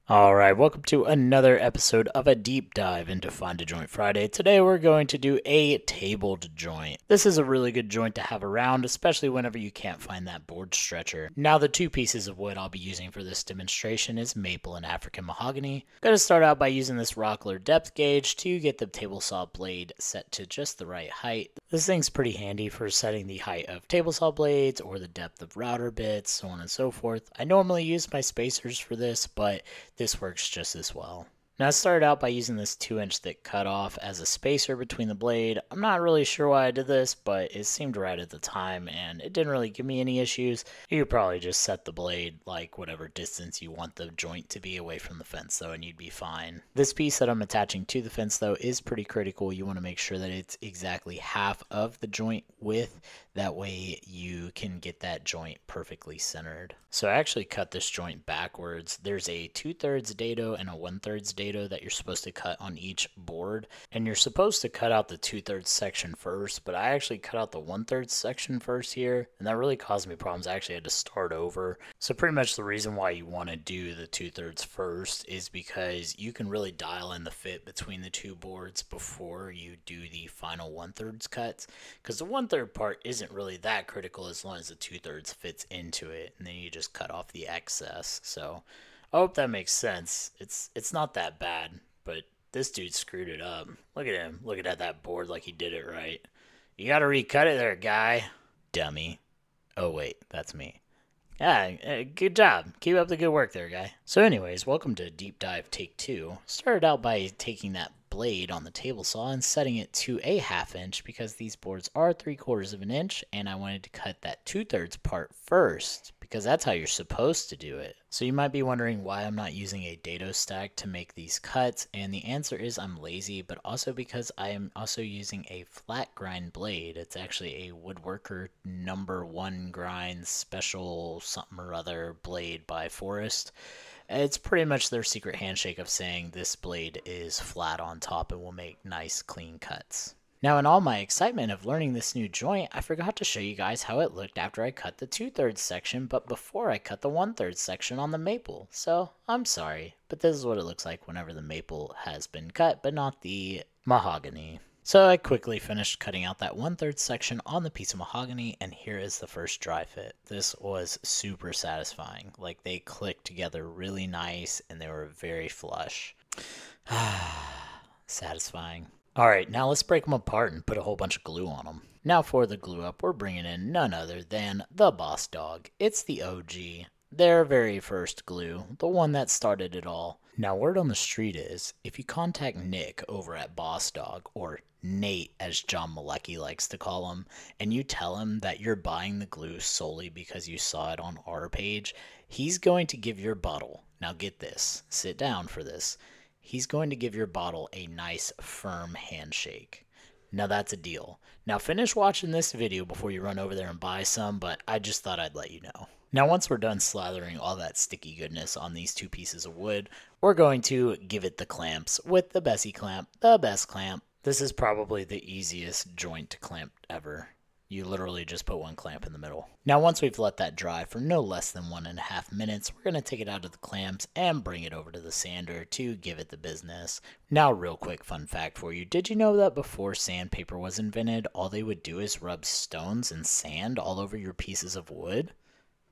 Alright, welcome to another episode of a deep dive into Find a Joint Friday. Today we're going to do a tabled joint. This is a really good joint to have around, especially whenever you can't find that board stretcher. Now the two pieces of wood I'll be using for this demonstration is maple and African mahogany. I'm going to start out by using this Rockler depth gauge to get the table saw blade set to just the right height. This thing's pretty handy for setting the height of table saw blades or the depth of router bits, so on and so forth. I normally use my spacers for this, but this works just as well. Now I started out by using this 2-inch thick cutoff as a spacer between the blade. I'm not really sure why I did this, but it seemed right at the time and it didn't really give me any issues. You could probably just set the blade like whatever distance you want the joint to be away from the fence though and you'd be fine. This piece that I'm attaching to the fence though is pretty critical. You want to make sure that it's exactly half of the joint width. That way you can get that joint perfectly centered. So I actually cut this joint backwards. There's a 2/3 dado and a 1/3 dado that you're supposed to cut on each board. And you're supposed to cut out the 2/3 section first, but I actually cut out the 1/3 section first here. And that really caused me problems. I actually had to start over. So pretty much the reason why you want to do the 2/3 first is because you can really dial in the fit between the two boards before you do the final 1/3 cuts. Because the 1/3 part isn't really that critical as long as the 2/3 fits into it, and then you just cut off the excess. So I hope that makes sense. It's not that bad, but this dude screwed it up. Look at him looking at that board like he did it right. You gotta recut it there, guy. Dummy. Oh wait, that's me. Yeah, good job. Keep up the good work there, guy. So anyways, welcome to Deep Dive Take 2. Started out by taking that blade on the table saw and setting it to a 1/2 inch because these boards are 3/4 of an inch and I wanted to cut that 2/3 part first because that's how you're supposed to do it. So you might be wondering why I'm not using a dado stack to make these cuts, and the answer is I'm lazy, but also because I am also using a flat grind blade. It's actually a Woodworker #1 grind special something or other blade by Forest. It's pretty much their secret handshake of saying this blade is flat on top and will make nice clean cuts. Now in all my excitement of learning this new joint, I forgot to show you guys how it looked after I cut the 2/3 section, but before I cut the 1/3 section on the maple. So I'm sorry, but this is what it looks like whenever the maple has been cut, but not the mahogany. So I quickly finished cutting out that 1/3 section on the piece of mahogany, and here is the first dry fit. This was super satisfying. Like, they clicked together really nice and they were very flush. Satisfying. Alright, now let's break them apart and put a whole bunch of glue on them. Now for the glue up, we're bringing in none other than the Boss Dog. It's the OG. Their very first glue, the one that started it all. Now word on the street is, if you contact Nick over at Boss Dog, or Nate as John Malecki likes to call him, and you tell him that you're buying the glue solely because you saw it on our page, he's going to give your bottle, now get this, sit down for this, he's going to give your bottle a nice firm handshake. Now that's a deal. Now finish watching this video before you run over there and buy some, but I just thought I'd let you know. Now once we're done slathering all that sticky goodness on these two pieces of wood, we're going to give it the clamps with the Bessey clamp, the best clamp. This is probably the easiest joint to clamp ever. You literally just put one clamp in the middle. Now once we've let that dry for no less than 1.5 minutes, we're going to take it out of the clamps and bring it over to the sander to give it the business. Now real quick fun fact for you, did you know that before sandpaper was invented, all they would do is rub stones and sand all over your pieces of wood?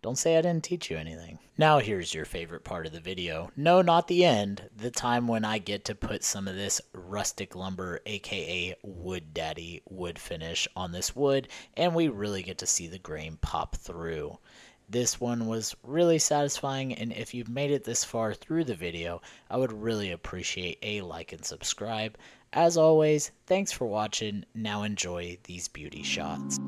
Don't say I didn't teach you anything. Now here's your favorite part of the video. No, not the end. The time when I get to put some of this rustic lumber, aka Wood Daddy wood finish on this wood, and we really get to see the grain pop through. This one was really satisfying, and if you've made it this far through the video, I would really appreciate a like and subscribe. As always, thanks for watching. Now enjoy these beauty shots.